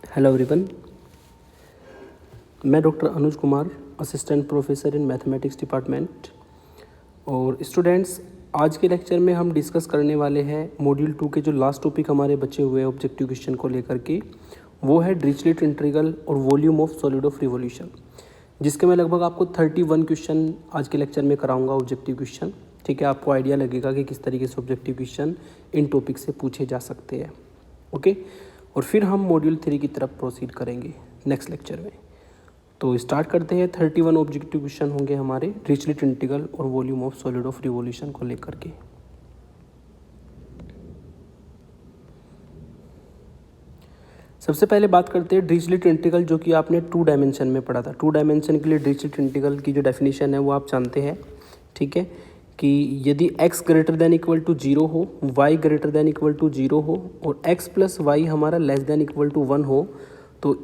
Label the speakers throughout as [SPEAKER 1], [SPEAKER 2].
[SPEAKER 1] Hello everyone, मैं doctor Anuj Kumar, assistant professor in mathematics department. और students, आज के लेक्चर में हम डिस्कस करने वाले हैं मॉड्यूल 2 के जो लास्ट टॉपिक हमारे बचे हुए हैं ऑब्जेक्टिव क्वेश्चन को लेकर के, वो है डिरिचलेट इंटीग्रल और volume of solid of revolution, जिसके मैं लगभग आपको 31 क्वेश्चन आज के लेक्चर में कराऊंगा ऑब्जेक्टिव क्वेश्चन। ठीक है, आपको आइडिया लगेगा कि किस तरीके से ऑब्जेक्टिव क्वेश्चन इन टॉपिक से पूछे जा सकते हैं। ओके, और फिर हम मॉड्यूल 3 की तरफ प्रोसीड करेंगे नेक्स्ट लेक्चर में। तो स्टार्ट करते हैं। 31 ऑब्जेक्टिव क्वेश्चन होंगे हमारे डिरिचलेट इंटीग्रल और volume of solid of revolution को लेकर के। सबसे पहले बात करते हैं डिरिचलेट इंटीग्रल, जो कि आपने 2 डायमेंशन में पढ़ा था। 2 डायमेंशन के लिए डिरिचलेट इंटीग्रल की जो डेफिनेशन है वो आप जानते हैं। ठीक है, कि यदि x greater than equal to 0 हो, y greater than equal to 0 हो और x प्लस वाई हमारा लेस देन इक्वल टू 1 हो, तो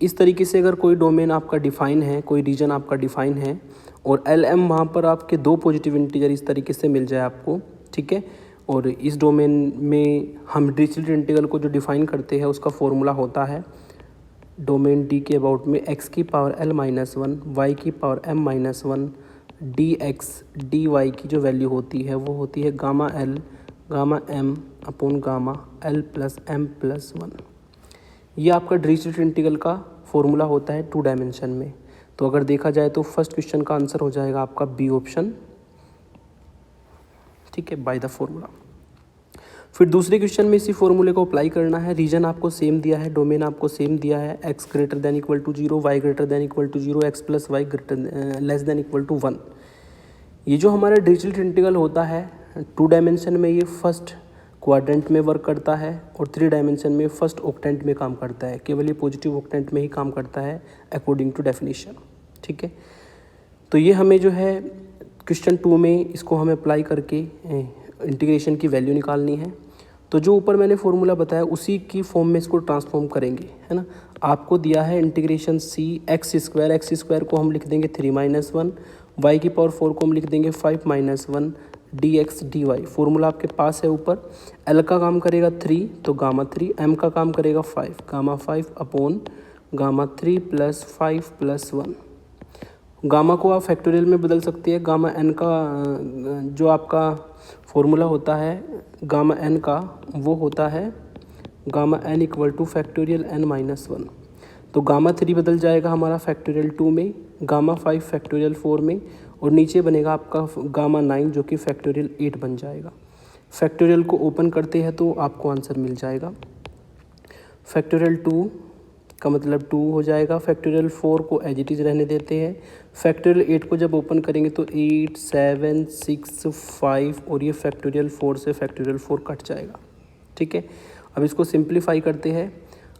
[SPEAKER 1] इस तरीके से अगर कोई डोमेन आपका डिफाइन है, कोई रीजन आपका डिफाइन है और LM वहाँ पर आपके 2 पॉजिटिव इंटीजर इस तरीके से मिल जाए आपको। ठीक है, और इस डोमेन में हम डिरिचलेट इंटीग्रल को जो डिफाइन करते हैं उसका फॉर्मूला होता है डोमेन D के अबाउट में x की पावर L-1, y की पावर M-1, dx dy की जो वैल्यू होती है वो होती है gamma L gamma M upon gamma L plus M plus 1। ये आपका डिरिचलेट इंटीग्रल का फॉर्मूला होता है 2 डायमेंशन में। तो अगर देखा जाए तो फर्स्ट क्वेश्चन का आंसर हो जाएगा आपका बी ऑप्शन। ठीक है, बाय द फॉर्मूला। फिर दूसरे क्वेश्चन में इसी फॉर्मूले को अप्लाई करना है। रीजन आपको सेम दिया है, डोमेन आपको सेम दिया है, x greater than equal to 0, y greater than equal to 0, x plus y greater less than equal to 1। ये जो हमारा डिरिचलेट इंटीग्रल होता है 2 डायमेंशन में ये फर्स्ट क्वाड्रेंट में वर्क करता है और 3 डायमेंशन में फर्स्ट ऑक्टेंट में काम करता है। केवल ये पॉजिटिव ऑक्टेंट में ही काम करता है अकॉर्डिंग टू डेफिनेशन। ठीक है, तो ये हमें जो है क्वेश्चन 2 में इसको हमें अप्लाई करके इंटीग्रेशन की वैल्यू निकालनी है। तो जो ऊपर मैंने फॉर्मूला बताया उसी की फॉर्म में इसको ट्रांसफॉर्म करेंगे, है ना। आपको दिया है इंटीग्रेशन c एक्स स्क्वायर को हम लिख देंगे 3-1, y की पावर 4 को हम लिख देंगे 5-1, dx dy। फॉर्मूला आपके पास है ऊपर। l का काम करेगा 3 तो गामा 3, m का काम करेगा 5 gamma 5 upon gamma 3 plus 5 plus 1। Gamma को आप फैक्टोरियल में बदल सकते हैं। गामा n का जो आपका फॉर्मूला होता है गामा n का, वो होता है gamma n equal two factorial n-1। तो गामा 3 बदल जाएगा हमारा फैक्टोरियल 2 में, गामा 5 फैक्टोरियल 4 में, और नीचे बनेगा आपका गामा 9 जो कि फैक्टोरियल 8 बन जाएगा। फैक्टोरियल को ओपन करते हैं तो आपको आंसर मिल जाएगा। फैक्टोरियल 2 का मतलब 2 हो जाएगा। फैक्टोरियल 4 को एज इट इज़ रहने देते हैं। फैक्टोरियल 8 को जब ओपन करेंगे तो 8, 7, 6, 5 और ये फैक्टोरियल 4 से फैक्टोरियल 4 कट जाएगा। ठीक है, अब इसको सिंप्लीफाई करते हैं।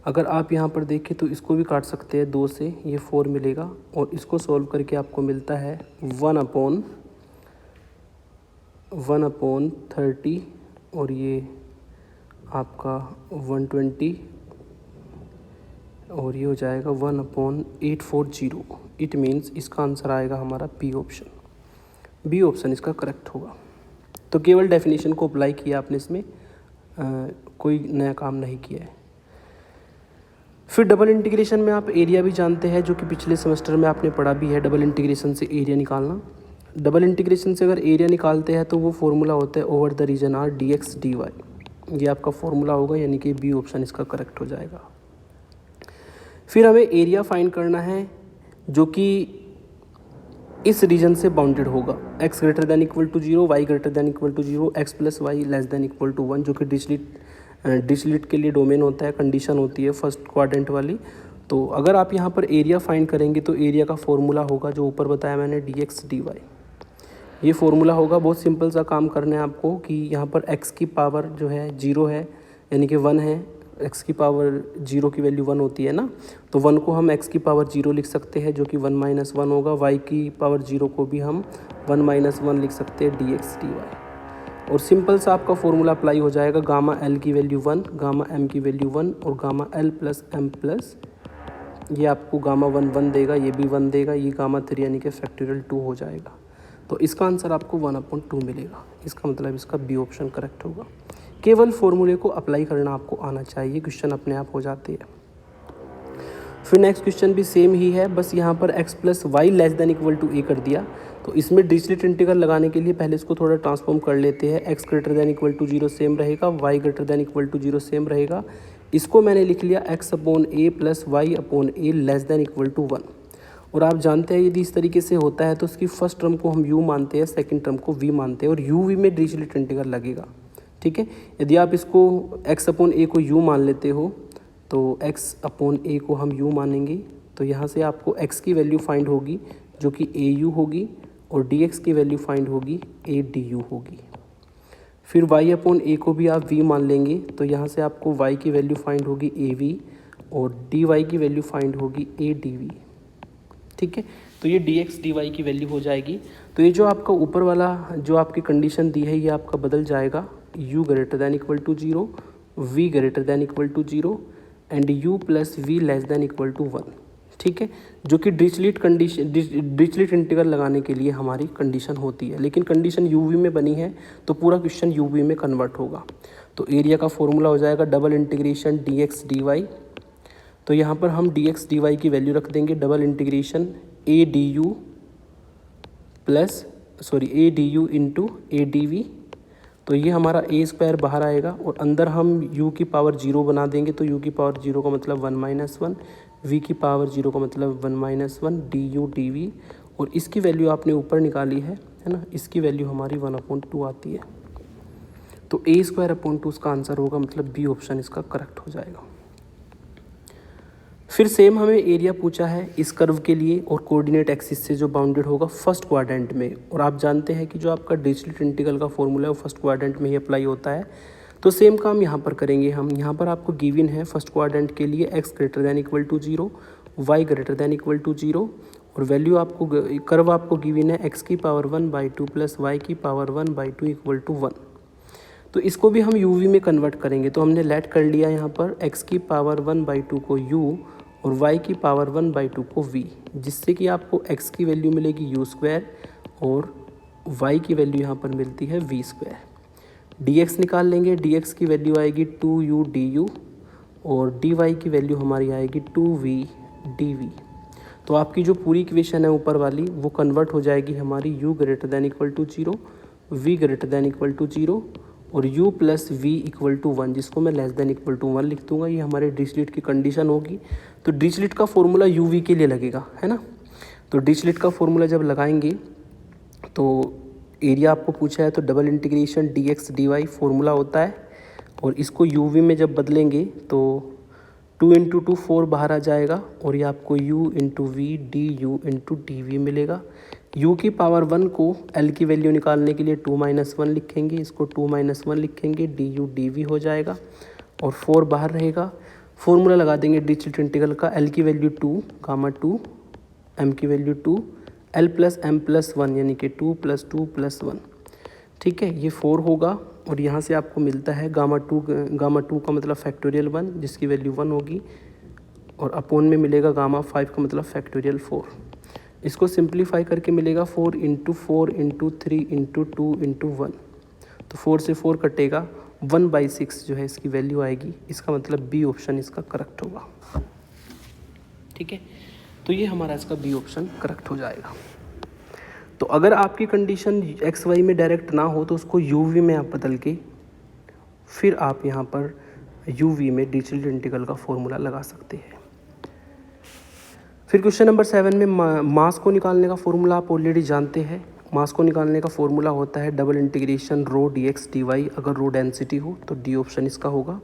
[SPEAKER 1] अगर आप यहाँ पर देखें तो इसको भी काट सकते हैं 2 से, ये 4 मिलेगा और इसको सॉल्व करके आपको मिलता है 1/30 और ये आपका 120 और ये हो जाएगा 1/840। इट मीन्स इसका आंसर आएगा हमारा बी ऑप्शन। बी ऑप्शन इसका करेक्ट होगा। तो केवल डेफिनेशन को अप्लाई किया आपने, इसमें कोई नया काम नहीं किया है। फिर डबल इंटीग्रेशन में आप एरिया भी जानते हैं, जो कि पिछले सेमेस्टर में आपने पढ़ा भी है। डबल इंटीग्रेशन से एरिया निकालना। डबल इंटीग्रेशन से अगर एरिया निकालते हैं तो वो फॉर्मूला होता है over the region R dx dy। ये आपका फॉर्मूला होगा, यानी कि बी ऑप्शन इसका करेक्ट हो जाएगा। फिर हमें एरिया फाइंड करना है जो कि इस रीजन से बाउंडेड होगा। x greater than equal to 0, y greater than equal to 0, x plus y less than equal to 1, जो कि डिरिचलेट के लिए डोमेन होता है, कंडीशन होती है फर्स्ट क्वाड्रेंट वाली। तो अगर आप यहाँ पर एरिया फाइंड करेंगे तो एरिया का फॉर्मूला होगा जो ऊपर बताया मैंने dx dy। ये फॉर्मूला होगा। बहुत सिंपल सा काम करना है आपको कि यहाँ पर x की पावर जो है 0 है, यानी कि 1 है। x की पावर 0 की वैल्यू 1 होती है ना, तो 1 को हम x की पावर 0 लिख सकते हैं जो कि 1-1 होगा। y की पावर 0 को भी हम 1-1 लिख सकते हैं dx dy। और सिंपल सा आपका फॉर्मूला अप्लाई हो जाएगा। गामा l की वैल्यू 1, गामा m की वैल्यू 1 और gamma l plus m plus, ये आपको गामा 1 देगा, ये भी 1 देगा, ये गामा 3 यानी कि फैक्टोरियल 2 हो जाएगा। तो इसका आंसर आपको 1/2 मिलेगा। इसका मतलब इसका बी ऑप्शन करेक्ट होगा। केवल फॉर्मूले को अप्लाई करना आपको आना चाहिए, क्वेश्चन अपने आप हो जाते हैं। फिर नेक्स्ट क्वेश्चन भी सेम ही है, बस यहाँ पर x plus y less than equal to a कर दिया। तो इसमें डिरिचलेट इंटीग्रल लगाने के लिए पहले इसको थोड़ा ट्रांसफॉर्म कर लेते हैं। x greater than equal to 0 same रहेगा, y greater than equal to 0 same रहेगा। इसको मैंने लिख लिया x upon a plus y upon a less than equal to 1। और आप जानते हैं यदि इस तरीके से होता है तो उसकी फर्स्ट टर्म को हम u मानते हैं, सेकंड टर्म को v मानते हैं, और u v में डिरिचलेट इंटीग्रल लगेगा। ठीक है, यदि आप इसको x अपॉन ए को u मान लेते हो तो x अपॉन ए को हम u मानेंगे, तो यहाँ से आपको x की वैल्यू फाइंड होगी जो कि au होगी, और dx की वैल्यू फाइंड होगी a du होगी। फिर y अपॉन ए को भी आप v मान लेंगे, तो यहाँ से आपको y की वैल्यू फाइंड होगी av, और dy की वैल्यू फाइंड होगी a dv। ठीक है, तो ये dx dy की वैल्यू हो जाएगी। तो ये जो आपका ऊपर वाला जो आपकी कंडीशन दी है ये आपका बदल जाएगा, u greater than equal to 0, v greater than equal to 0 and u plus v less than equal to 1। ठीक है, जो कि डिरिचलेट इंटीग्रल लगाने के लिए हमारी कंडीशन होती है, लेकिन कंडीशन uv में बनी है तो पूरा क्वेश्चन uv में कन्वर्ट होगा। तो एरिया का फॉर्मूला हो जाएगा डबल इंटीग्रेशन dx dy। तो यहाँ पर हम dx dy की वैल्यू रख देंगे double integration a du into a dv। तो ये हमारा a स्क्वायर बाहर आएगा, और अंदर हम u की पावर 0 बना देंगे, तो u की पावर 0 का मतलब 1 माइनस 1, v की पावर 0 का मतलब 1 माइनस 1 du dv, और इसकी वैल्यू आपने ऊपर निकाली है ना, इसकी वैल्यू हमारी 1/2 आती है। तो a स्क्वायर अपॉन 2 इसका आंसर होगा, मतलब बी ऑप्शन इसका करेक्ट हो जाएगा। फिर सेम हमें एरिया पूछा है इस कर्व के लिए, और कोऑर्डिनेट एक्सिस से जो बाउंडेड होगा फर्स्ट क्वाड्रेंट में, और आप जानते हैं कि जो आपका डिरिचलेट इंटीग्रल का फॉर्मूला है वो फर्स्ट क्वाड्रेंट में ही अप्लाई होता है। तो सेम काम यहाँ पर करेंगे हम। यहाँ पर आपको गिवन है फर्स्ट क्वाड्रेंट के लिए x greater than equal to 0, y greater than equal to 0, और वैल्यू आपको कर्व आपको गिवन है x की पावर 1/2 प्लस y की पावर 1/2 इक्वल टू 1। तो इसको भी हम uv में कन्वर्ट करेंगे, तो हमने लेट कर लिया यहाँ पर x की पावर 1/2 को u और y की पावर 1/2 को v, जिससे कि आपको x की वैल्यू मिलेगी u स्क्वायर और y की वैल्यू यहाँ पर मिलती है v स्क्वायर। dx निकाल लेंगे, dx की वैल्यू आएगी 2u du, और dy की वैल्यू हमारी आएगी 2v dv। तो आपकी जो पूरी इक्वेशन है ऊपर वाली वो कन्वर्ट हो जाएगी हमारी u greater than equal to 0, v greater than equal to 0 और u plus v equal to 1, जिसको मैं लेस देन इक्वल टू 1 लिख दूंगा। ये हमारे डिरिचलेट की कंडीशन होगी। तो डिरिचलेट का फॉर्मूला uv के लिए लगेगा, है ना। तो डिरिचलेट का फॉर्मूला जब लगाएंगे तो एरिया आपको पूछा है तो double integration dx dy formula होता है, और इसको uv में जब बदलेंगे तो 2 इंटू 2 4 बाहर आ जाएगा, और ये आपको u into v d u into d v मिलेगा। u की पावर 1 को l की वैल्यू निकालने के लिए 2 - 1 लिखेंगे, इसको 2 - 1 लिखेंगे, डी यू डी वी हो जाएगा, और 4 बाहर रहेगा। फॉर्मूला लगा देंगे डिरिचलेट इंटीग्रल का, l की वैल्यू 2 गामा 2, m की value 2, l plus m plus 1 यानी कि 2 + 2 + 1। ठीक है, ये 4 होगा, और यहाँ से आपको मिलता है गामा 2 का मतलब फैक्टोरियल 1 जिसकी वैल्यू 1 होगी, और अपोन में मिलेगा गामा 5 का मतलब फैक्टोरियल 4। इसको सिंप्लीफाई करके मिलेगा 4 × 4 × 3 × 2 × 1। तो 4 से 4 कटेगा, 1/6 जो है इसकी वैल्यू आएगी। इसका मतलब बी ऑप्शन इसका करेक्ट होगा। ठीक है, तो ये हमारा इसका बी ऑप्शन करेक्ट हो जाएगा। तो अगर आपकी कंडीशन एक्स वाई में डायरेक्ट ना हो तो उसको यू वी में आप बदल के फिर आप यहाँ पर यू वी में डिरिचलेट इंटीग्रल का फॉर्मूला लगा सकते हैं। फिर क्वेश्चन नंबर 7 में मास को निकालने का फॉर्मूला आप ऑलरेडी जानते हैं। मास को निकालने का फॉर्मूला होता है डबल इंटीग्रेशन रो dx dy, अगर रो डेंसिटी हो तो डी ऑप्शन इसका होगा।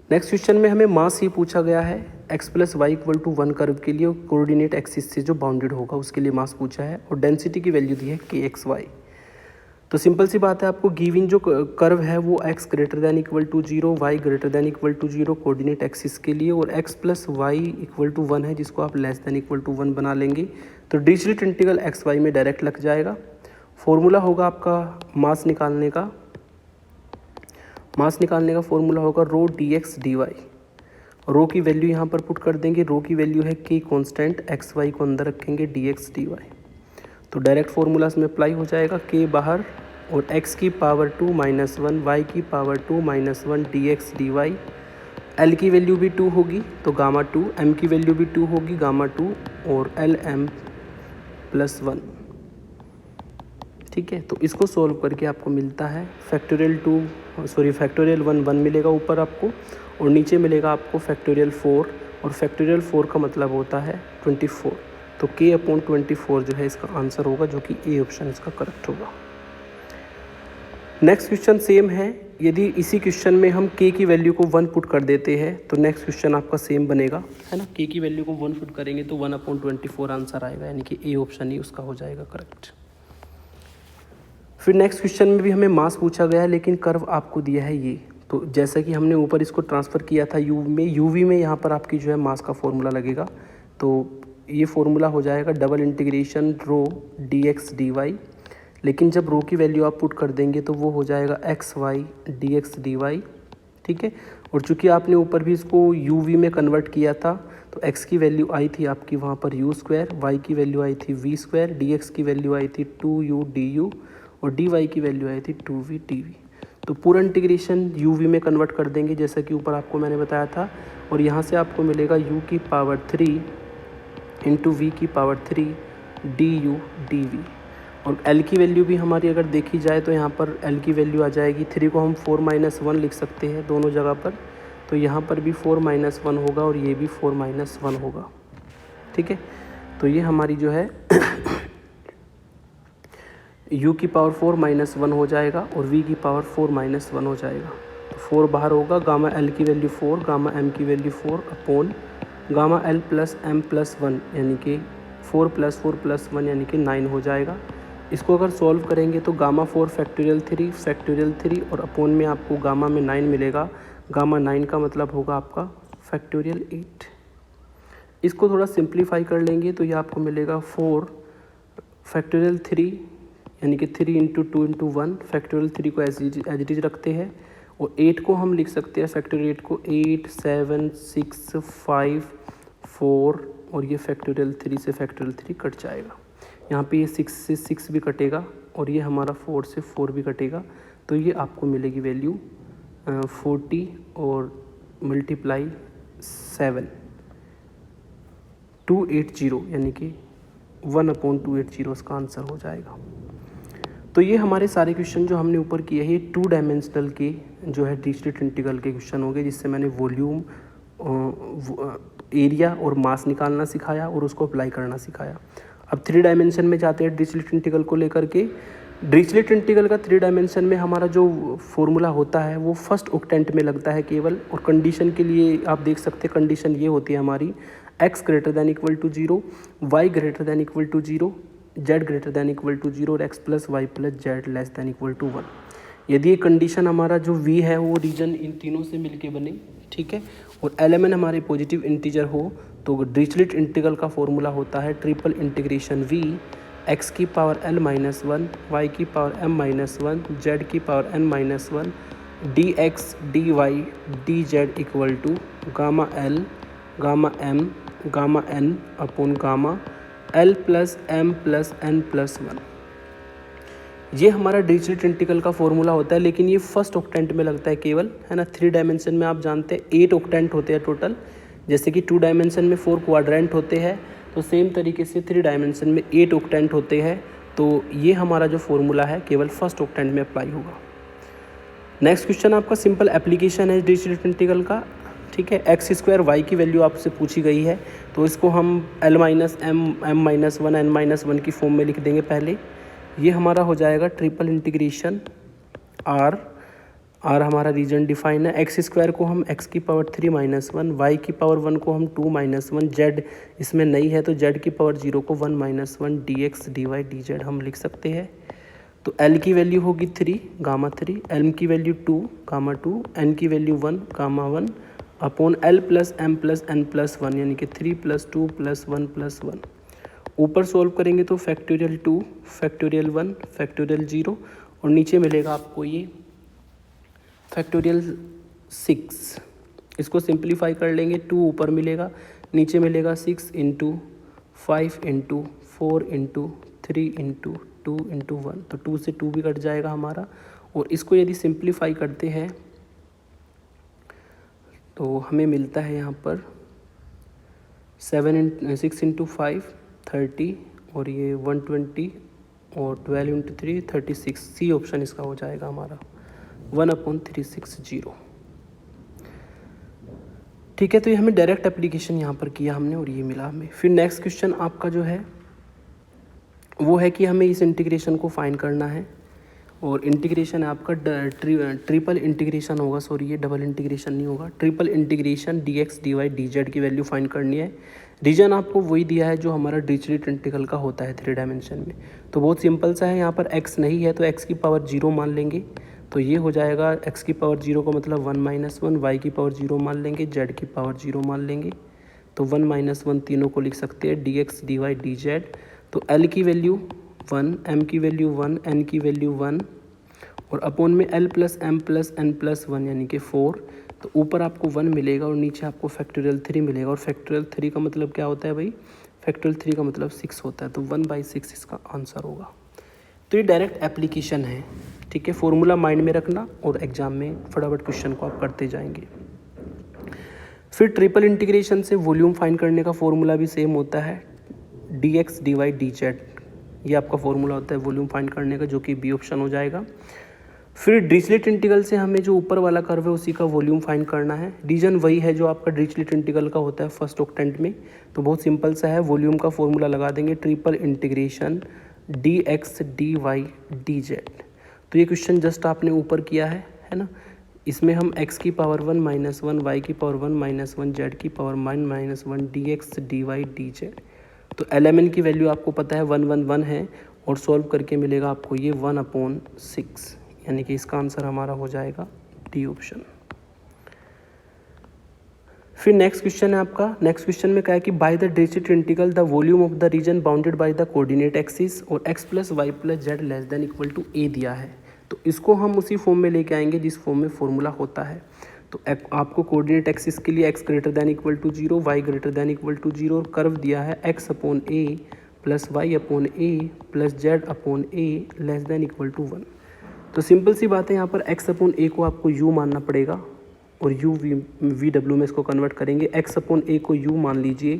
[SPEAKER 1] नेक्स्ट क्वेश्चन में हमें मास ही पूछा गया है x + y = 1 कर्व के लिए, कोऑर्डिनेट एक्सिस से जो बाउंडेड होगा उसके लिए मास पूछा है, और डेंसिटी की वैल्यू दी है kxy। तो सिंपल सी बात है, आपको गिवन जो कर्व है वो x greater than equal to 0, y greater than equal to 0 coordinate axis के लिए, और x + y = 1 है जिसको आप लेस दैन इक्वल टू 1 बना लेंगे। तो डिरिचलेट इंटीग्रल एक्स वाई में डायरेक्ट लग जाएगा। फॉर्मूला होगा आपका मास निकालने का फॉर्मूला होगा रो dx dy। रो की वैल्यू यहाँ पर पुट कर देंगे, रो की वैल्यू है k कांस्टेंट, एक्स वाई को अंदर रखेंगे dx dy। तो डायरेक्ट फॉर्मूला इसमें अप्लाई हो जाएगा, k बाहर और x की पावर 2 माइनस 1, y की power 2 minus 1 dx dy। l की वैल्यू भी 2 होगी तो गामा 2, m की वैल्यू भी 2 होगी गामा 2 और l m प्लस 1। ठीक है, तो इसको सोल्व करके आपको मिलता है फैक्टोरियल 1 मिलेगा ऊपर आपको, और नीचे मिलेगा आपको फैक्टोरियल 4, और फैक्टोरियल 4 का मतलब होता है 24। तो k/24 जो है इसका आंसर होगा, जो कि ए ऑप्शन इसका करेक्ट होगा। नेक्स्ट क्वेश्चन सेम है। यदि इसी क्वेश्चन में हम k की वैल्यू को 1 पुट कर देते हैं तो नेक्स्ट क्वेश्चन आपका सेम बनेगा, है ना। k की वैल्यू को 1 पुट करेंगे तो 1/24 आंसर आएगा, यानी कि ए ऑप्शन ही उसका हो जाएगा करेक्ट। फिर नेक्स्ट क्वेश्चन में भी हमें मास पूछा गया है, लेकिन कर्व आपको दिया है ये। तो जैसा कि हमने ऊपर इसको ट्रांसफ़र किया था यूवी में यहाँ पर आपकी जो है मास का फॉर्मूला लगेगा। तो ये फॉर्मूला हो जाएगा डबल इंटीग्रेशन रो dx dy। लेकिन जब रो की वैल्यू आप पुट कर देंगे तो वो हो जाएगा xy dx dy। ठीक है, और चूँकि आपने ऊपर भी इसको uv में कन्वर्ट किया था तो x की वैल्यू आई थी आपकी वहाँ पर u², y की वैल्यू आई थी v², dx की वैल्यू आई थी 2u du, और dy की वैल्यू आई थी 2v dv। तो पूरा इंटीग्रेशन uv में कन्वर्ट कर देंगे जैसा कि ऊपर आपको मैंने बताया था, और यहाँ से आपको मिलेगा u की पावर 3 इंटू वी की पावर 3 du dv। और l की वैल्यू भी हमारी अगर देखी जाए तो यहाँ पर l की वैल्यू आ जाएगी 3 को हम 4-1 लिख सकते हैं दोनों जगह पर, तो यहाँ पर भी 4-1 होगा और ये भी 4-1 होगा। ठीक है, तो ये हमारी जो है u की पावर 4-1 हो जाएगा और v की पावर 4-1 हो जाएगा। तो 4 बाहर होगा, गामा l की वैल्यू 4, गामा m की value 4 upon gamma l plus m plus 1, यानी कि 4 + 4 + 1 यानी कि 9 हो जाएगा। इसको अगर सॉल्व करेंगे तो गामा 4 फैक्टोरियल 3 और अपॉन में आपको गामा में 9 मिलेगा। गामा 9 का मतलब होगा आपका फैक्टोरियल 8। इसको थोड़ा सिंप्लीफाई कर लेंगे तो ये आपको मिलेगा 4 फैक्टोरियल 3 यानी कि 3 × 2 × 1। फैक्टोरियल 3 को एज इट इज रखते हैं, और 8 को हम लिख सकते हैं फैक्टोरियल 8 को 8 7 6 5 4, और ये फैक्टोरियल 3 से फैक्टोरियल 3 कट जाएगा। यहाँ पे ये 6 से 6 भी कटेगा और ये हमारा 4 से 4 भी कटेगा, तो ये आपको मिलेगी वैल्यू 40 और मल्टीप्लाई 7 280, यानी कि 1/280 इसका आंसर हो जाएगा। तो ये हमारे सारे क्वेश्चन जो हमने ऊपर किए हैं 2 डायमेंशनल के जो है डिस्क्रीट इंटीग्रल के क्वेश्चन हो गए, जिससे मैंने वॉल्यूम, एरिया और मास निकालना सिखाया और उसको अप्लाई करना सिखाया। अब 3 डायमेंशन में जाते हैं डिरिचलेट इंटीग्रल को लेकर के। डिरिचलेट इंटीग्रल का 3 डायमेंशन में हमारा जो फॉर्मूला होता है वो फर्स्ट ऑक्टेंट में लगता है केवल, और कंडीशन के लिए आप देख सकते हैं कंडीशन ये होती है हमारी x > 0, y > 0, z > 0 और x + y + z ≤ 1। यदि ये कंडीशन हमारा जो v है वो रीजन इन तीनों से मिलके बने, ठीक है, और एलिमेंट हमारे पॉजिटिव इंटीजर हो, तो डिरिचलेट इंटीग्रल का फॉर्मूला होता है ट्रिपल इंटीग्रेशन v x की पावर l - 1, y की पावर m - 1, z की power n - 1 dx dy dz = gamma l gamma m gamma n upon gamma l + m + n + 1। ये हमारा डिरिचलेट इंटीग्रल का formula होता है, लेकिन ये फर्स्ट ऑक्टेंट में लगता है केवल, है ना। 3 डायमेंशन में आप जानते हैं 8 ऑक्टेंट होते हैं टोटल, जैसे कि 2 डायमेंशन में 4 क्वाड्रेंट होते हैं, तो सेम तरीके से 3 डायमेंशन में 8 ऑक्टेंट होते हैं। तो ये हमारा जो फॉर्मूला है केवल फर्स्ट ऑक्टेंट में अप्लाई होगा। नेक्स्ट क्वेश्चन आपका सिंपल एप्लीकेशन है डिरिचलेट इंटीग्रल का, ठीक है। x² y की वैल्यू आपसे पूछी गई है, तो इसको हम l - m m - 1 n - 1 की फॉर्म में लिख देंगे पहले। ये हमारा हो जाएगा ट्रिपल इंटीग्रेशन r हमारा रीजन डिफाइन है। x² को हम x की पावर 3 - 1, y की पावर 1 को हम 2 - 1, z इसमें नहीं है तो z की पावर 0 को 1 - 1 dx dy dz हम लिख सकते हैं। तो l की वैल्यू होगी 3 गामा 3, m की वैल्यू 2 गामा 2, n की value 1 gamma 1 upon l + m + n + 1, यानी कि 3 + 2 + 1 + 1। ऊपर सॉल्व करेंगे तो फैक्टोरियल 2 फैक्टोरियल 1 फैक्टोरियल 0, और नीचे मिलेगा आपको ये फैक्टोरियल 6। इसको सिंप्लीफाई कर लेंगे, 2 ऊपर मिलेगा, नीचे मिलेगा 6 × 5 × 4 × 3 इंटू 2 इंटू 1, तो 2 से 2 भी कट जाएगा हमारा। और इसको यदि सिंप्लीफाई करते हैं तो हमें मिलता है यहाँ पर 6 इंटू 5 30, और ये 120, और 12 इंटू 3 36। सी ऑप्शन इसका हो जाएगा हमारा 1/360। ठीक है, तो ये हमें डायरेक्ट एप्लीकेशन यहाँ पर किया हमने और ये मिला हमें। फिर नेक्स्ट क्वेश्चन आपका जो है वो है कि हमें इस इंटीग्रेशन को फाइंड करना है, और इंटीग्रेशन आपका ट्रिपल इंटीग्रेशन होगा, सॉरी ये डबल इंटीग्रेशन नहीं होगा, triple integration dx dy dz की वैल्यू फाइंड करनी है। रीजन आपको वही दिया है जो हमारा डिरिचलेट इंटीग्रल का होता है 3 डायमेंशन में। तो बहुत सिंपल सा है, यहाँ पर x नहीं है तो x की पावर 0 मान लेंगे, तो ये हो जाएगा x की पावर 0 का मतलब 1 - 1, y की पावर 0 मान लेंगे, z की पावर 0 मान लेंगे, तो 1 - 1 तीनों को लिख सकते हैं dx dy dz। तो l की वैल्यू 1, m की वैल्यू 1, n की वैल्यू 1, और अपॉन में l plus m plus n plus 1 यानी कि 4। तो ऊपर आपको 1 मिलेगा और नीचे आपको फैक्टोरियल 3 मिलेगा, और फैक्टोरियल 3 का मतलब क्या होता है भाई, फैक्टोरियल 3 का मतलब 6 होता है, तो 1/6 इसका आंसर होगा। तो ये डायरेक्ट एप्लीकेशन है, ठीक है। फॉर्मूला माइंड में रखना और एग्जाम में फटाफट क्वेश्चन को आप करते जाएंगे। फिर ट्रिपल इंटीग्रेशन से वॉल्यूम फाइंड करने का फॉर्मूला भी सेम होता है, dx dy dz, ये आपका फॉर्मूला होता है वॉल्यूम फाइंड करने का, जो कि बी ऑप्शन हो जाएगा। फिर डिरिचलेट इंटीग्रल से हमें जो ऊपर वाला कर्व है उसी का वॉल्यूम फाइंड करना है। रीजन वही है जो आपका डिरिचलेट इंटीग्रल का होता है फर्स्ट ऑक्टेंट में, तो बहुत सिंपल सा है, वॉल्यूम का फॉर्मूला लगा देंगे, triple integration dx dy dz। तो ये क्वेश्चन जस्ट आपने ऊपर किया है ना। इसमें हम x की पावर 1 - 1, y की पावर 1 - 1, z की पावर -1 dx dy dz। तो lmn की वैल्यू आपको पता है 1 1 1 है, और सॉल्व करके मिलेगा आपको ये 1/6, यानी कि इसका आंसर हमारा हो जाएगा डी ऑप्शन। फिर नेक्स्ट क्वेश्चन है आपका, नेक्स्ट क्वेश्चन में क्या है कि by the Dirichlet integral the volume of the region bounded by the coordinate axis और x + y + z less than equal to a दिया है। तो इसको हम उसी फॉर्म में लेके आएंगे जिस फॉर्म में फॉर्मूला होता है। तो आपको कोऑर्डिनेट एक्सिस के लिए x > = 0, y > 0, और कर्व दिया है x/a + y/a + z/a less than equal to 1। तो सिंपल सी बात है, यहाँ पर x/a को आपको u मानना पड़ेगा, और u v/w में इसको कन्वर्ट करेंगे। x/a को u मान लीजिए,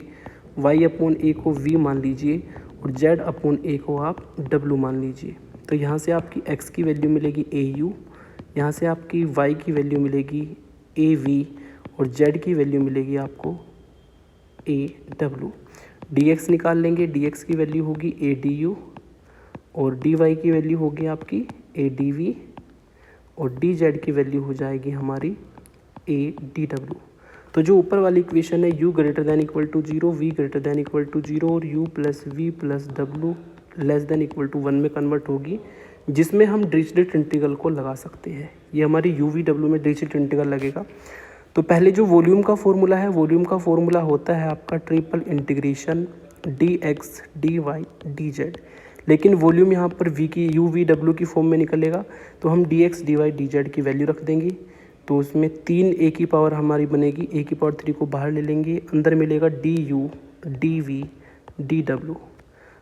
[SPEAKER 1] y/a को v मान लीजिए, और z/a को आप w मान लीजिए। तो यहाँ से आपकी x की वैल्यू मिलेगी au, यहाँ से आपकी y की वैल्यू मिलेगी av, और z की वैल्यू मिलेगी आपको aw। dx निकाल लेंगे, dx की वैल्यू होगी adu, और dy की वैल्यू होगी आपकी adv, और dz की वैल्यू हो जाएगी हमारी adw। तो जो ऊपर वाली इक्वेशन है u > = 0, v > 0, और u + v + w less than equal to 1 में कन्वर्ट होगी, जिसमें हम डिरिचलेट इंटीग्रल को लगा सकते हैं। ये हमारी u v w में डिरिचलेट इंटीग्रल लगेगा। तो पहले जो वॉल्यूम का फॉर्मूला है, वॉल्यूम का फॉर्मूला होता है आपका triple integration dx dy dz, लेकिन वॉल्यूम यहाँ पर v की u v w की फॉर्म में निकलेगा, तो हम dx dy dz की वैल्यू रख देंगे। तो उसमें 3 a की पावर हमारी बनेगी, a की पावर 3 को बाहर ले लेंगे, अंदर मिलेगा du dv dw।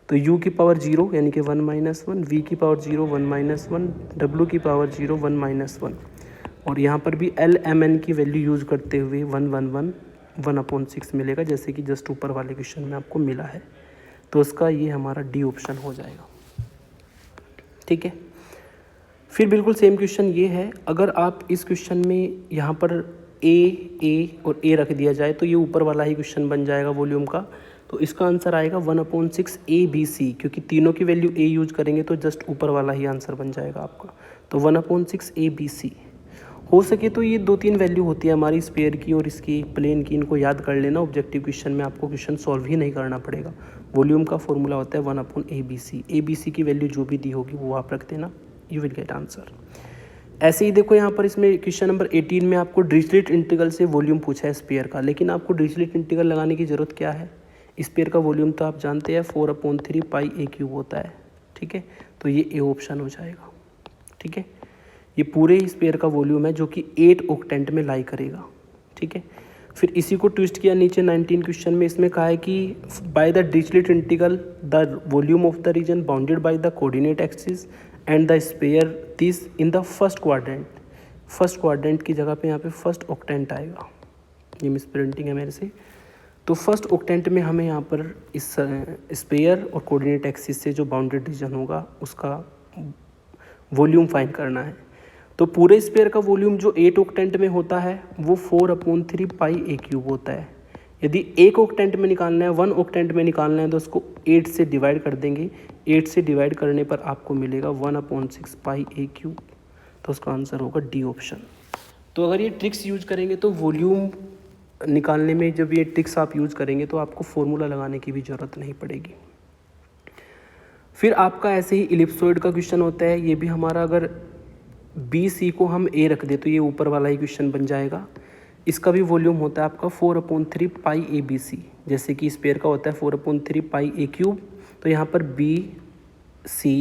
[SPEAKER 1] तो u की पावर 0 यानी कि 1 - 1, v की पावर 0 1 - 1, w की पावर 0 1 - 1, और यहाँ पर भी lmn की वैल्यू यूज़ करते हुए 1 1 1 1/6 मिलेगा, जैसे कि जस्ट ऊपर वाले क्वेश्चन में आपको मिला है। तो उसका ये हमारा डी ऑप्शन हो जाएगा, ठीक है। फिर बिल्कुल सेम क्वेश्चन ये है, अगर आप इस क्वेश्चन में यहाँ पर a और a रख दिया जाए तो ये ऊपर वाला ही क्वेश्चन बन जाएगा वॉल्यूम का। तो इसका आंसर आएगा 1/6 abc, क्योंकि तीनों की वैल्यू a यूज करेंगे तो जस्ट ऊपर वाला ही आंसर बन जाएगा आपका। तो 1/6 abc। हो सके तो ये 2-3 वैल्यू होती है हमारी स्पेयर की और इसकी प्लेन की, इनको याद कर लेना, ऑब्जेक्टिव क्वेश्चन में आपको क्वेश्चन सॉल्व ही नहीं करना पड़ेगा। वॉल्यूम का फॉर्मूला होता है 1/abc, abc की वैल्यू जो भी दी होगी वो आप रख देना, यू विल गेट आंसर। ऐसे ही देखो यहाँ पर इसमें क्वेश्चन नंबर 18 में आपको डिरिचलेट इंटीग्रल से वॉल्यूम पूछा है स्पेयर का, लेकिन आपको डिरिचलेट इंटीग्रल लगाने की ज़रूरत क्या है, स्पेयर का वॉल्यूम तो आप जानते हैं 4/3 पाई a³ होता है, ठीक है। तो ये ए ऑप्शन हो जाएगा, ठीक है। ये पूरे स्पेयर का वॉल्यूम है जो कि 8 ऑक्टेंट में लाई करेगा, ठीक है। फिर इसी को ट्विस्ट किया नीचे 19 क्वेश्चन में, इसमें कहा है कि by the Dirichlet integral the volume of the region bounded by the coordinate axis and the sphere this in the first quadrant. First quadrant की जगह पे यहाँ पे फर्स्ट ऑक्टेंट आएगा, ये मिस प्रिंटिंग है मेरे से। तो फर्स्ट ऑक्टेंट में हमें यहाँ पर इस स्पेयर और कोऑर्डिनेट एक्सिस से जो बाउंडेड रीजन होगा उसका वॉल्यूम फाइंड करना है। तो पूरे स्पेयर का वॉल्यूम जो 8 ऑक्टेंट में होता है वो 4/3 पाई ए क्यूब होता है। यदि एक ऑक्टेंट में निकालना है, 1 ऑक्टेंट में निकालना है, तो उसको 8 से डिवाइड कर देंगे। 8 से डिवाइड करने पर आपको मिलेगा 1/6 पाई ए क्यूब। तो उसका आंसर होगा डी ऑप्शन। तो अगर ये ट्रिक्स यूज करेंगे तो वॉल्यूम निकालने में, जब ये ट्रिक्स आप यूज करेंगे तो आपको फॉर्मूला लगाने की भी ज़रूरत नहीं पड़ेगी। फिर आपका ऐसे ही इलिप्सॉइड का क्वेश्चन होता है। ये भी हमारा, अगर बी सी को हम ए रख दे तो ये ऊपर वाला ही क्वेश्चन बन जाएगा। इसका भी वॉल्यूम होता है आपका 4/3 पाई ए बी सी। जैसे कि स्पेयर का होता है 4/3 पाई ए क्यूब, तो यहाँ पर B C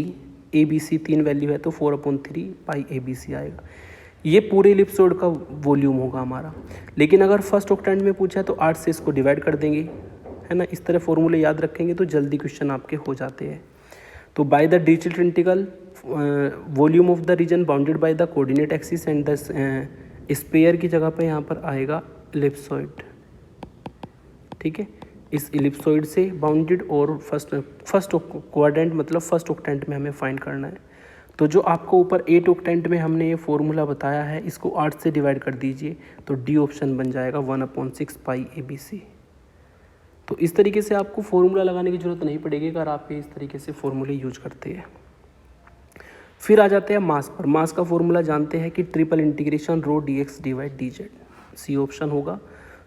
[SPEAKER 1] A B C 3 value है तो 4/3 पाई ए बी सी आएगा। ये पूरे इलिप्सॉइड का वॉल्यूम होगा हमारा। लेकिन अगर फर्स्ट ऑक्टेंट में पूछा है तो 8 से इसको डिवाइड कर देंगे, है ना। इस तरह फॉर्मूले याद रखेंगे तो जल्दी क्वेश्चन आपके हो जाते हैं। तो by the Dirichlet integral volume of the region bounded by the coordinate axis and the sphere की जगह पर यहाँ पर आएगा इलिप्सॉइड, ठीक है। इस इलिप्सॉइड से बाउंडेड और फर्स्ट क्वाड्रेंट मतलब फर्स्ट ऑक्टेंट में हमें फाइंड करना है। तो जो आपको ऊपर 8 ऑक्टेंट में हमने ये फॉर्मूला बताया है, इसको 8 से डिवाइड कर दीजिए तो डी ऑप्शन बन जाएगा 1/6 पाई ए बी सी। तो इस तरीके से आपको फॉर्मूला लगाने की ज़रूरत नहीं पड़ेगी अगर आप इस तरीके से फॉर्मूले यूज करते हैं। फिर आ जाते हैं मास पर। मास का फॉर्मूला जानते हैं कि triple integration rho d x D Y D z, C option होगा।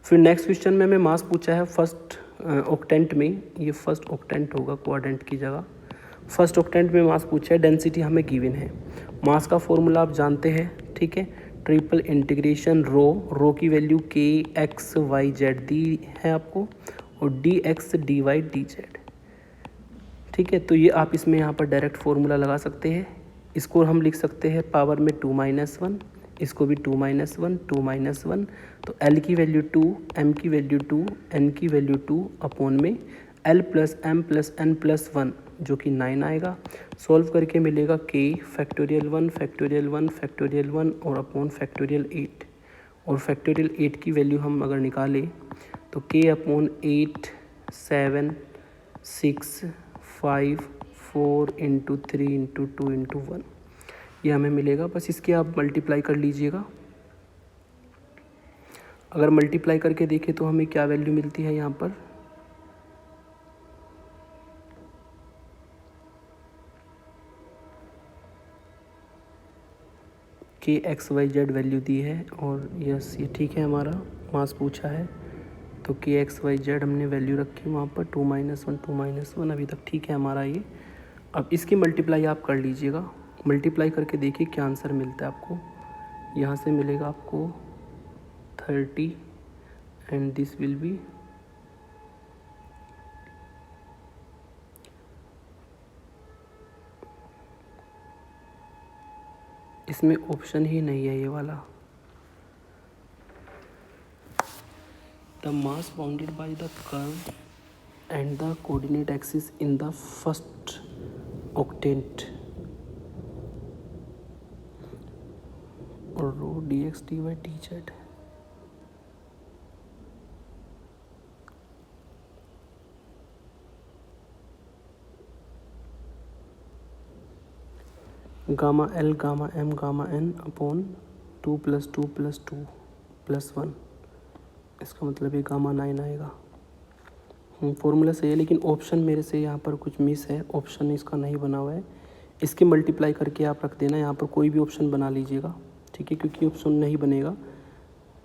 [SPEAKER 1] फिर नेक्स्ट क्वेश्चन में हमें मास पूछा है फर्स्ट ऑक्टेंट में, ये फर्स्ट ऑक्टेंट होगा क्वाड्रेंट की जगह। फर्स्ट ऑक्टेंट में मास पूछा है, डेंसिटी हमें गिवन है। मास का फॉर्मूला आप जानते हैं, ठीक है। ट्रिपल इंटीग्रेशन रो की वैल्यू के एक्स वाई जेड दी है आपको, और D x D Y D z, ठीक है। तो ये आप इसमें यहाँ पर डायरेक्ट फॉर्मूला लगा सकते हैं। इसको हम लिख सकते हैं पावर में 2-1, इसको भी 2-1, 2-1। तो L की वैल्यू 2, M की वैल्यू 2, N की वैल्यू 2 अपॉन में L plus M plus N plus 1 जो कि 9 आएगा। सॉल्व करके मिलेगा K फैक्टोरियल 1 फैक्टोरियल 1 फैक्टोरियल 1 और अपॉन फैक्टोरियल 8। और फैक्टोरियल 8 की वैल्यू हम अगर निकालें तो K अपॉन 8 7 6 5 4 × 3 × 2 × 1 ये हमें मिलेगा। बस इसके आप मल्टीप्लाई कर लीजिएगा। अगर मल्टीप्लाई करके देखें तो हमें क्या वैल्यू मिलती है यहाँ पर, के एक्स वाई जेड वैल्यू दी है और यस ये ठीक है। हमारा मास पूछा है तो के एक्स वाई जेड हमने वैल्यू रखी वहाँ पर 2-1 2-1 अभी तक ठीक है हमारा ये। अब इसकी मल्टीप्लाई आप कर लीजिएगा। मल्टीप्लाई करके देखिए क्या आंसर मिलता है आपको। यहाँ से मिलेगा आपको 30 एंड दिस विल बी इसमें ऑप्शन ही नहीं है ये वाला। The mass bounded by the curve and the coordinate axis in the first octant और rho d x D Y D z. Gamma l gamma m gamma n upon 2 + 2 + 2 + 1, इसका मतलब ये गामा 9 आएगा। फॉर्मूला सही है लेकिन ऑप्शन मेरे से यहाँ पर कुछ मिस है, ऑप्शन इसका नहीं बना हुआ है। इसके मल्टीप्लाई करके आप रख देना, यहाँ पर कोई भी ऑप्शन बना लीजिएगा, ठीक है, क्योंकि ऑप्शन नहीं बनेगा।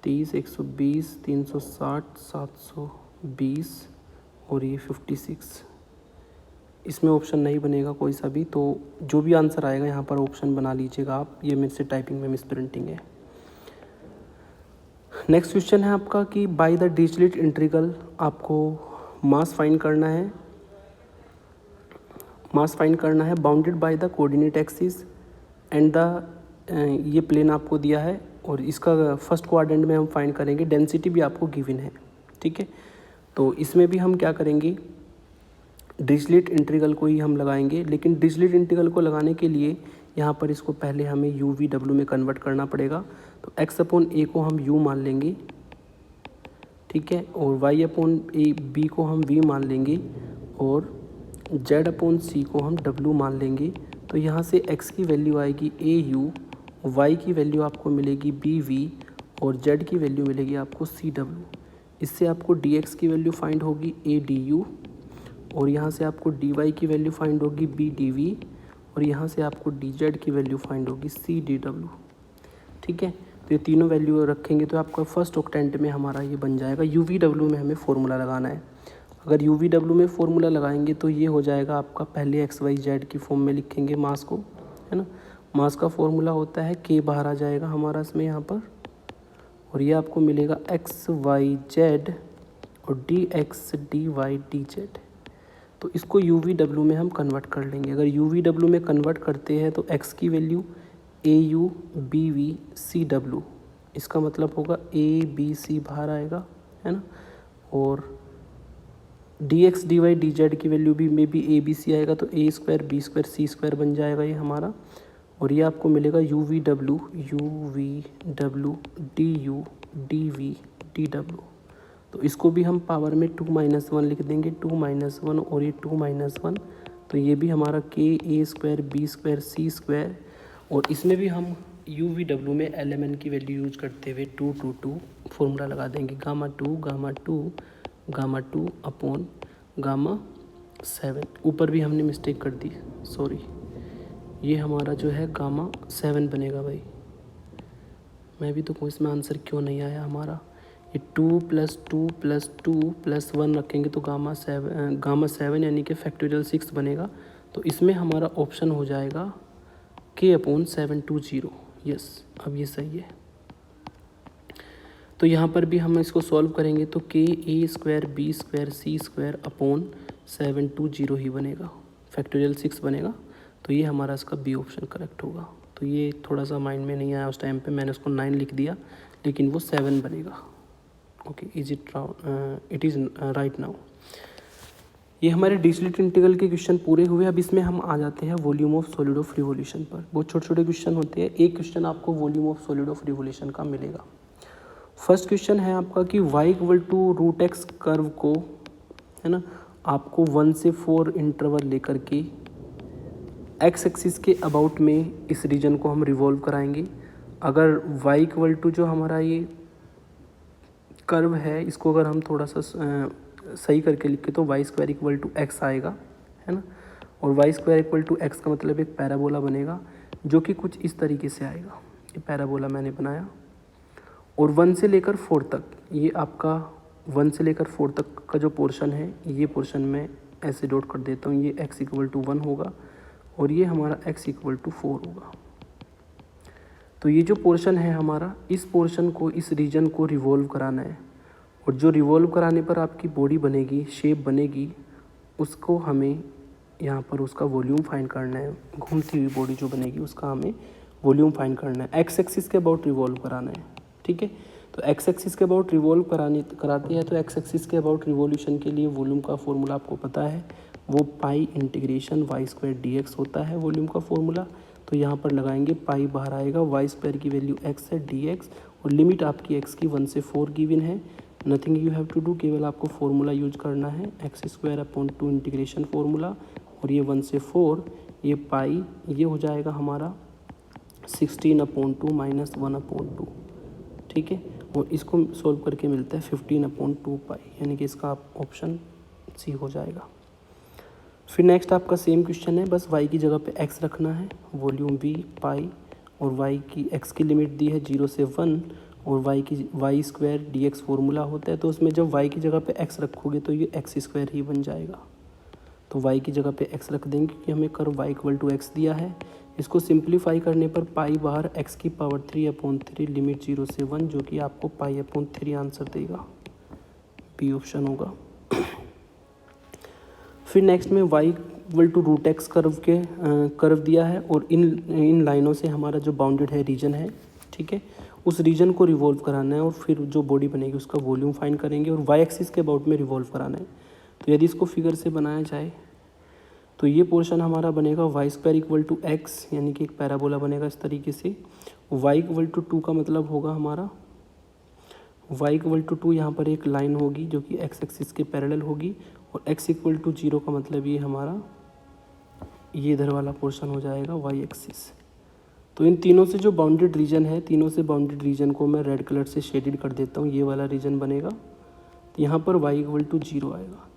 [SPEAKER 1] 30 120 360 720 और ये 56, इसमें ऑप्शन नहीं बनेगा कोई सा भी। तो जो भी आंसर आएगा यहाँ पर ऑप्शन बना लीजिएगा आप। ये मेरे से टाइपिंग में मिस प्रिंटिंग है। नेक्स्ट क्वेश्चन है आपका कि बाय द डिरिचलेट इंटीग्रल आपको मास फाइंड करना है। मास फाइंड करना है bounded by the coordinate axis and the ये प्लेन आपको दिया है और इसका फर्स्ट क्वाड्रेंट में हम फाइंड करेंगे, डेंसिटी भी आपको गिवन है, ठीक है। तो इसमें भी हम क्या करेंगे, डिरिचलेट इंटीग्रल को ही हम लगाएंगे, लेकिन डिरिचलेट इंटीग्रल को लगाने के लिए यहाँ पर इसको पहले हमें यू वी डब्ल्यू में कन्वर्ट करना पड़ेगा। तो एक्स अपॉन ए को हम यू मान लेंगे, ठीक है, और वाई अपॉन ए बी को हम वी मान लेंगे, और जेड अपॉन सी को हम डब्ल्यू मान लेंगे। तो यहाँ से एक्स की वैल्यू आएगी ए यू, वाई की वैल्यू आपको मिलेगी बी वी, और जेड की वैल्यू मिलेगी आपको सी डब्ल्यू। इससे आपको डी एक्स की वैल्यू फाइंड होगी ए डी यू, और यहाँ से आपको डी वाई की वैल्यू फाइंड होगी बी डी वी, और यहाँ से आपको डी जेड की वैल्यू फाइंड होगी सी डी डब्ल्यू, ठीक है। तो ये तीनों वैल्यू रखेंगे तो आपका फर्स्ट ऑक्टेंट में हमारा ये बन जाएगा। यू वी डब्ल्यू में हमें फॉर्मूला लगाना है। अगर यू वी डब्ल्यू में फॉर्मूला लगाएंगे तो ये हो जाएगा आपका, पहले एक्स वाई जेड की फॉर्म में लिखेंगे मास को, है ना। मास का फॉर्मूला होता है के, बाहर आ जाएगा हमारा इसमें यहाँ पर, और ये आपको मिलेगा एक्स वाई जेड और D x D Y D z. तो इसको यू वी डब्ल्यू में हम कन्वर्ट कर लेंगे। अगर यू वी डब्ल्यू में कन्वर्ट करते हैं तो एक्स की value a u b v c डब्ल्यू, इसका मतलब होगा ए बी सी बाहर आएगा, है ना, और D x D Y D Z की वैल्यू भी may be A B C आएगा, तो A square B square C square बन जाएगा ये हमारा, और ये आपको मिलेगा U we W D U D V D W. तो इसको भी हम पावर में 2-1 लिख देंगे, 2-1 और ये 2-1, तो ये भी हमारा के ए square B square C square, और इसमें भी हम यू वी डब्ल्यू में एल एम एन की वैल्यू यूज करते हुए 2 फॉर्मूला लगा देंगे, गामा टू अपॉन गामा 7। ऊपर भी हमने मिस्टेक कर दी, सॉरी, ये हमारा जो है गामा 7 बनेगा भाई। मैं भी तो कोई इसमें आंसर क्यों नहीं आया हमारा। ये 2 + 1 रखेंगे तो गामा 7 यानी कि फैक्टोरियल 6 बनेगा। तो इसमें हमारा ऑप्शन हो जाएगा k/720। यस, अब ये सही है। तो यहाँ पर भी हम इसको सॉल्व करेंगे तो के ए square B square C square upon 720 ही बनेगा, फैक्टोरियल 6 बनेगा। तो ये हमारा इसका बी ऑप्शन करेक्ट होगा। तो ये थोड़ा सा माइंड में नहीं आया उस टाइम पे, मैंने उसको 9 लिख दिया, लेकिन वो 7 बनेगा। Okay, it is right now. ये हमारे डिरिचलेट इंटीग्रल के क्वेश्चन पूरे हुए। अब इसमें हम आ जाते हैं volume of solid of revolution per. बहुत छोटे छोटे क्वेश्चन होते हैं। एक क्वेश्चन आपको volume of solid of revolution का मिलेगा। फर्स्ट क्वेश्चन है आपका कि y = √x कर्व को, है ना, आपको 1 से 4 इंटरवल लेकर के एक्स एक्सिस के अबाउट में इस रीजन को हम रिवॉल्व कराएंगे। अगर y = जो हमारा ये कर्व है, इसको अगर हम थोड़ा सा सही करके लिखे तो y² = x आएगा, है ना, और y² = x का मतलब एक पैराबोला बनेगा जो कि कुछ इस तरीके से आएगा। ये पैराबोला मैंने बनाया, और 1 से लेकर 4 तक, ये आपका 1 से लेकर 4 तक का जो पोर्शन है, ये पोर्शन मैं ऐसे डॉट कर देता हूँ। ये x = 1 होगा और ये हमारा x = 4 होगा। तो ये जो पोर्शन है हमारा, इस पोर्शन को, इस रीजन को रिवॉल्व कराना है, और जो रिवॉल्व कराने पर आपकी बॉडी बनेगी, शेप बनेगी, उसको हमें यहाँ पर उसका वॉल्यूम फाइंड करना है। घूमती हुई बॉडी जो बनेगी उसका हमें वॉल्यूम फाइंड करना है। एक्स एक्सिस के अबाउट रिवॉल्व कराना है, ठीक है। तो एक्स एक्सिस के अबाउट रिवॉल्व कराते हैं तो एक्स एक्सिस के अबाउट रिवॉल्यूशन के लिए वॉल्यूम का फॉर्मूला आपको पता है, वो π/y² dx होता है वॉल्यूम का फॉर्मूला। तो यहाँ पर लगाएंगे, पाई बाहर आएगा, y² की वैल्यू x है, dx, और लिमिट आपकी x की 1 से 4 गिवन है। Nothing you have to do, केवल आपको फॉर्मूला यूज करना है, x² / 2 इंटीग्रेशन फॉर्मूला, और ये 1 से 4, ये पाई, ये हो जाएगा हमारा 16/2 - 1/2, ठीक है। और इसको सॉल्व करके मिलता है 15/2 पाई, यानी कि इसका ऑप्शन सी हो जाएगा। फिर नेक्स्ट आपका सेम क्वेश्चन है, बस y की जगह पे x रखना है, वॉल्यूम v पाई, और y की x की लिमिट दी है 0 से 1, और y² dx फॉर्मूला होता है। तो उसमें जब y की जगह पे x रखोगे तो ये x² ही बन जाएगा। तो y की जगह पे x रख देंगे क्योंकि हमें कर्व y = x दिया है। इसको सिंप्लीफाई करने पर पाई बाहर x³ 3/3 लिमिट 0 से 1, जो कि आपको π/3 आंसर देगा, बी ऑप्शन होगा। फिर नेक्स्ट में y = √x कर्व दिया है, और इन लाइनों से हमारा जो बाउंडेड है रीजन है, ठीक है, उस रीजन को रिवॉल्व कराना है और फिर जो बॉडी बनेगी उसका वॉल्यूम फाइंड करेंगे और वाई एक्सिस के अबाउट में रिवॉल्व कराना है। तो यदि इसको फिगर से बनाया जाए तो ये पोर्शन हमारा बनेगा y square equal to x, यानी कि एक पैराबोला बनेगा इस तरीके से। वाई इक्वल टू 2 का मतलब होगा हमारा वाई इक्वल टू 2, यहाँ पर एक लाइन होगी जो कि एक्स एक्सिस के पैरेलल होगी, और एक्स इक्वल टू 0 का मतलब ये हमारा ये इधर वाला पोर्शन हो जाएगा वाई एक्सिस। तो इन तीनों से जो बाउंडेड रीजन है, तीनों से बाउंडेड रीजन को मैं रेड कलर से शेडेड कर देता हूँ। ये वाला रीजन बनेगा, तो यहाँ पर y इक्वल टू 0 आएगा।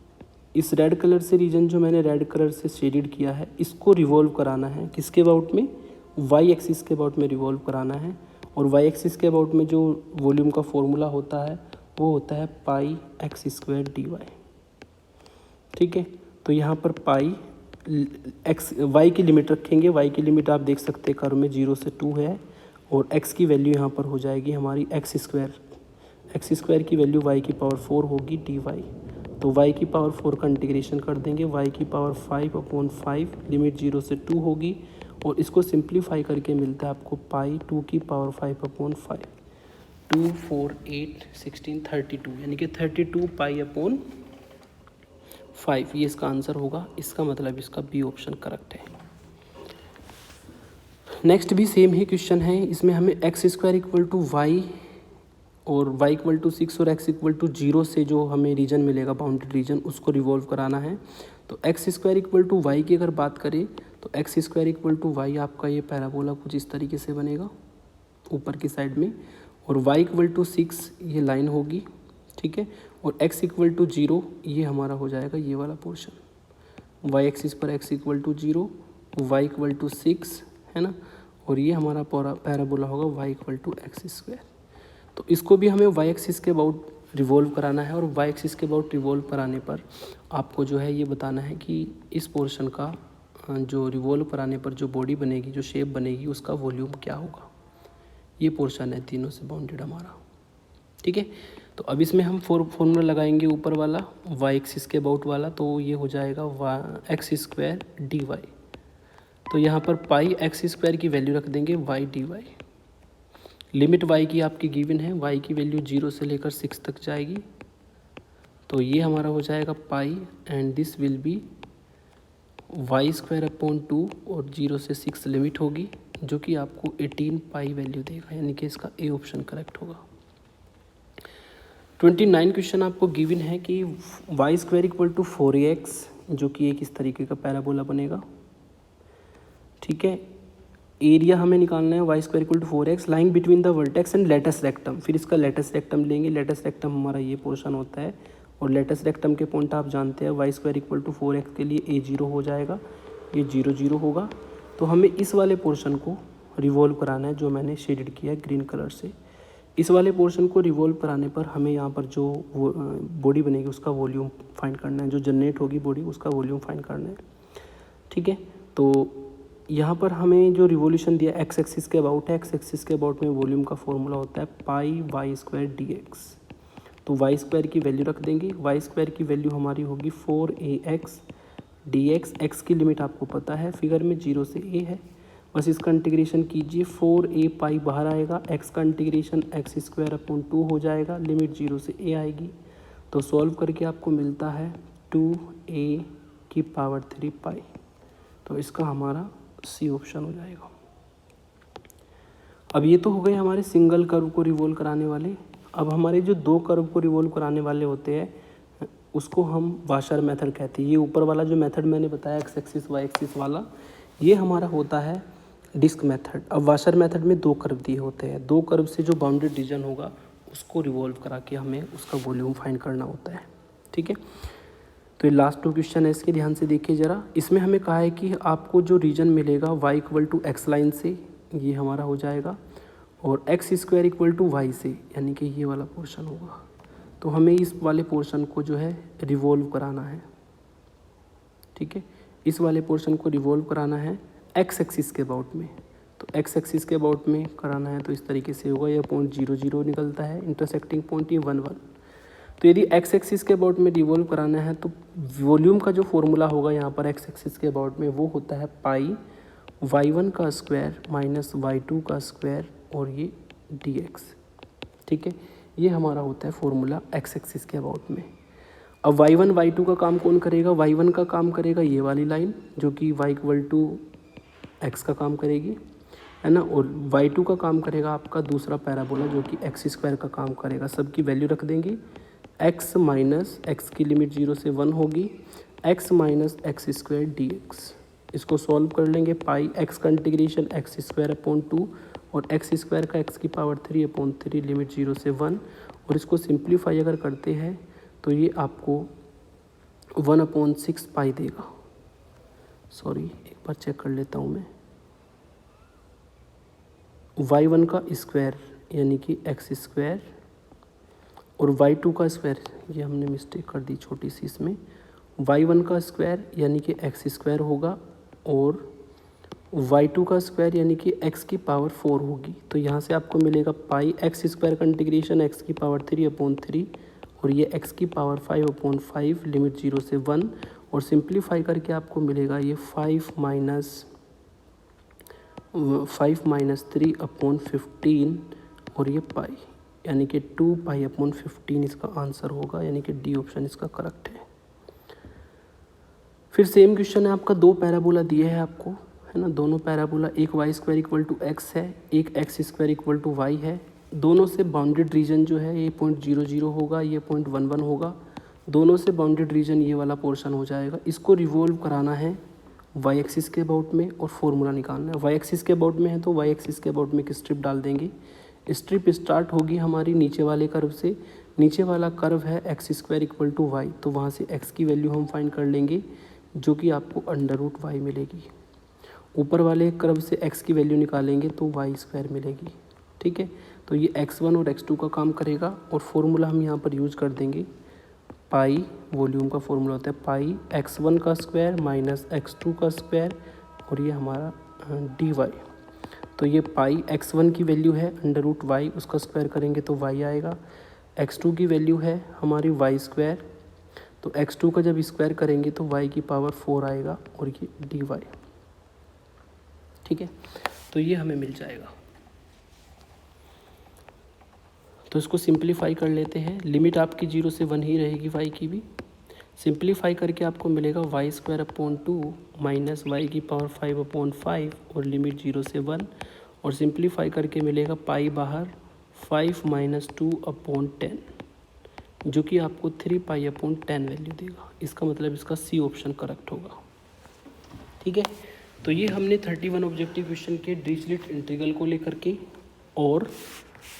[SPEAKER 1] इस रेड कलर से रीजन जो मैंने रेड कलर से शेडेड किया है, इसको रिवॉल्व कराना है किसके अबाउट में, y एक्सिस के अबाउट में रिवॉल्व कराना है। और y एक्सिस के अबाउट में जो वॉल्यूम का फॉर्मूला होता है वो होता है पाई एक्स स्क्वायर डी वाई। ठीक है, तो यहाँ पर पाई एक्स वाई की लिमिट रखेंगे। वाई की लिमिट आप देख सकते हैं कर्व में 0 से 2 है, और एक्स की वैल्यू यहाँ पर हो जाएगी हमारी एक्स स्क्वायर की वैल्यू y की पावर 4 होगी dy। तो y की पावर 4 का इंटीग्रेशन कर देंगे, y की पावर 5/5, लिमिट 0 से 2 होगी, और इसको सिंप्लीफाई करके मिलता है आपको पाई 2 की पावर 5/5, 2 4 8 16 32, यानी कि 32 पाई अपॉन 5, ये इसका आंसर होगा। इसका मतलब इसका बी ऑप्शन करेक्ट है। नेक्स्ट भी सेम ही क्वेश्चन है, इसमें हमें x square equal to y और y इक्वल टू 6 और x इक्वल टू 0 से जो हमें रीजन मिलेगा बाउंडेड रीजन, उसको रिवॉल्व कराना है। तो x square equal to y की अगर बात करें तो x square equal to y आपका ये पैराबोला कुछ इस तरीके से बनेगा ऊपर की साइड में, और y इक्वल टू 6 ये लाइन होगी, ठीक है, और x इक्वल टू 0 ये हमारा हो जाएगा ये वाला पोर्शन। y एक्सिस पर x equal to 0, y equal to 6 है ना, और ये हमारा पैराबोला होगा y equal to x square. तो इसको भी हमें y एक्सिस के अबाउट रिवॉल्व कराना है, और y एक्सिस के अबाउट रिवॉल्व कराने पर आपको जो है ये बताना है कि इस पोर्शन का जो रिवॉल्व कराने पर जो बॉडी बनेगी, जो शेप बनेगी, उसका वॉल्यूम क्या होगा। ये पोर्शन है तीनों से बाउंडेड हमारा, ठीक है। तो अब इसमें हम फॉर्मूला लगाएंगे ऊपर वाला y एक्सिस के अबाउट वाला, तो ये हो जाएगा एक्स स्क्वायर डी वाई। तो यहाँ पर पाई एक्स स्क्वायर की वैल्यू रख देंगे y d y. Limit y की आपकी गिवन है, y की वैल्यू 0 से लेकर 6 तक जाएगी, तो ये हमारा हो जाएगा pi, and this will be y square upon 2, और 0 से 6 लिमिट होगी, जो कि आपको 18 पाई वैल्यू देगा, यानी कि इसका ए ऑप्शन करेक्ट होगा। 29 क्वेश्चन आपको गिवन है कि y square equal to 4ax, जो कि एक इस तरीके का पैराबोला बनेगा, ठीक है। एरिया हमें निकालना है y square equal to 4x lying between the vertex and latus rectum. फिर इसका लेटेस्ट रेक्टम लेंगे, लेटेस्ट रेक्टम हमारा ये पोर्शन होता है, और लेटेस्ट रेक्टम के पॉइंट आप जानते हैं y square equal to 4x के लिए a0 हो जाएगा, ये 0 0 होगा। तो हमें इस वाले पोर्शन को रिवॉल्व कराना है, जो मैंने शेडेड किया है ग्रीन कलर से। इस वाले पोर्शन को रिवॉल्व कराने पर हमें यहाँ पर जो बॉडी बनेगी उसका वॉल्यूम फाइंड करना है, जो जनरेट होगी बॉडी उसका वॉल्यूम फाइंड करना है, ठीक है। तो यहाँ पर हमें जो रिवोल्यूशन दिया एक्स एक्सिस के अबाउट है, एक्स एक्सिस के अबाउट में वॉल्यूम का फॉर्मूला होता है पाई वाई स्क्वायर डी एक्स। तो वाई स्क्वायर की वैल्यू रख देंगे, वाई स्क्वायर की वैल्यू हमारी होगी 4ax dx। एक्स की लिमिट आपको पता है फिगर में 0 से a है, बस इसका इंटीग्रेशन कीजिए, 4a पाई बाहर आएगा, x का इंटीग्रेशन एक्स स्क्वायर अपॉन 2 हो जाएगा, लिमिट 0 से a आएगी। तो सॉल्व करके आपको मिलता है 2a की पावर 3 पाई। तो इसका हमारा सी ऑप्शन हो जाएगा। अब ये तो हो गए हमारे सिंगल कर्व को रिवॉल्व कराने वाले। अब हमारे जो दो कर्व को रिवॉल्व कराने वाले होते हैं उसको हम वाशर मेथड कहते हैं। ये ऊपर वाला जो मेथड मैंने बताया एक्स एक्सिस वाई एक्सिस वाला, ये हमारा होता है डिस्क मेथड। अब वाशर मेथड में दो कर्व दिए होते हैं, दो कर्व से जो बाउंडेड रीजन होगा उसको रिवॉल्व करा के हमें उसका वॉल्यूम फाइंड करना होता है, ठीक है। तो ये लास्ट 2 क्वेश्चन है, इसके ध्यान से देखिए ज़रा। इसमें हमें कहा है कि आपको जो रीजन मिलेगा y equal to x line से, ये हमारा हो जाएगा, और x square equal to y से, यानी कि ये वाला पोर्शन होगा। तो हमें इस वाले पोर्शन को जो है रिवॉल्व कराना है, ठीक है। इस वाले पोर्शन को रिवॉल्व कराना है एक्स एक्सिस के अबाउट में। तो एक्स एक्सिस के अबाउट में कराना है तो इस तरीके से होगा, यह पॉइंट 0 0 निकलता है, इंटरसेक्टिंग पॉइंट ये 1 1। तो यदि एक्स एक्सिस के अबाउट में रिवॉल्व कराना है तो वॉल्यूम का जो फॉर्मूला होगा यहाँ पर एक्स एक्सिस के अबाउट में वो होता है पाई y1 का स्क्वायर माइनस y2 का स्क्वायर, और ये dx। ठीक है, ये हमारा होता है फॉर्मूला एक्स एक्सिस के अबाउट में। अब y1 y2 का काम कौन करेगा? y1 का काम करेगा ये वाली लाइन जो कि y इक्वल टू एक्स का काम करेगी, है ना, और y2 का काम करेगा आपका दूसरा पैराबोला जो कि एक्स स्क्वायर का काम करेगा। सबकी वैल्यू रख देंगे, x माइनस एक्स की लिमिट 0 से 1 होगी, x minus x square D x. इसको सॉल्व कर लेंगे, पाई एक्स का इंटीग्रेशन एक्स स्क्वायर अपॉन 2 और एक्स स्क्वायर का एक्स की पावर 3 अपॉन 3 लिमिट 0 से 1, और इसको सिंप्लीफाई अगर करते हैं तो ये आपको 1/6 पाई देगा। सॉरी, एक बार चेक कर लेता हूँ मैं। y1 का स्क्वायर यानी कि एक्स स्क्वायर और y2 का स्क्वायर, ये हमने मिस्टेक कर दी छोटी सी इसमें, y1 का स्क्वायर यानी कि एक्स स्क्वायर होगा और y2 का स्क्वायर यानी कि x की पावर 4 होगी। तो यहाँ से आपको मिलेगा पाई एक्स स्क्वायर का इंटीग्रेशन एक्स की पावर 3 अपॉन 3 और ये x की पावर 5 अपॉन 5 लिमिट 0 से 1, और सिंप्लीफाई करके आपको मिलेगा ये 5 माइनस 3 अपॉन 15 और ये पाई यानी कि 2 पाई अपॉन 15 इसका आंसर होगा, यानी कि डी ऑप्शन इसका करेक्ट है। फिर सेम क्वेश्चन है आपका, दो पैराबोला दिए हैं आपको, है ना, दोनों पैराबोला, एक y square equal to x है, एक x square equal to y है। दोनों से बाउंडेड रीजन जो है ये 0.00 होगा, ये 0.11 होगा। दोनों से बाउंडेड रीजन ये वाला पोर्शन हो जाएगा। इसको रिवॉल्व कराना है वाई एक्सिस के अबाउट में और फॉर्मूला निकालना है। वाई एक्सिस के अबाउट में है तो वाई एक्सिस के अबाउट में एक स्ट्रिप डाल देंगे। स्ट्रिप स्टार्ट होगी हमारी नीचे वाले कर्व से। नीचे वाला कर्व है x square equal to y, तो वहाँ से एक्स की वैल्यू हम फाइंड कर लेंगे जो कि आपको √y मिलेगी। ऊपर वाले कर्व से x की वैल्यू निकालेंगे तो y स्क्वायर मिलेगी। ठीक है, तो ये x1 और x2 का काम करेगा और फॉर्मूला हम यहाँ पर यूज कर देंगे, पाई वॉल्यूम का फॉर्मूला होता है पाई x1 का स्क्वायर माइनस x2 का स्क्वायर और ये हमारा dy। तो ये पाई x1 की वैल्यू है √y, उसका स्क्वायर करेंगे तो y आएगा। x2 की वैल्यू है हमारी y स्क्वायर, तो x2 का जब स्क्वायर करेंगे तो y की पावर 4 आएगा और ये dy। ठीक है, तो ये हमें मिल जाएगा। तो इसको सिंप्लीफाई कर लेते हैं। लिमिट आपकी 0 से 1 ही रहेगी y की भी। सिंप्लीफाई करके आपको मिलेगा y square upon 2 minus y की पावर 5 अपॉन 5 और लिमिट 0 से 1, और सिंप्लीफाई करके मिलेगा पाई बाहर 5 माइनस 2 अपॉन 10 जो कि आपको 3 पाई अपॉन 10 वैल्यू देगा। इसका मतलब इसका सी ऑप्शन करेक्ट होगा। ठीक है, तो ये हमने 31 ऑब्जेक्टिव क्वेश्चन के डिरिचलेट इंटीग्रल को लेकर के और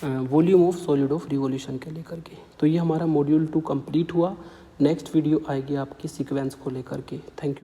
[SPEAKER 1] volume of solid of revolution के लेकर के। तो ये हमारा मॉड्यूल 2 कंप्लीट हुआ। नेक्स्ट वीडियो आएगी आपकी सीक्वेंस को लेकर के। Thank you.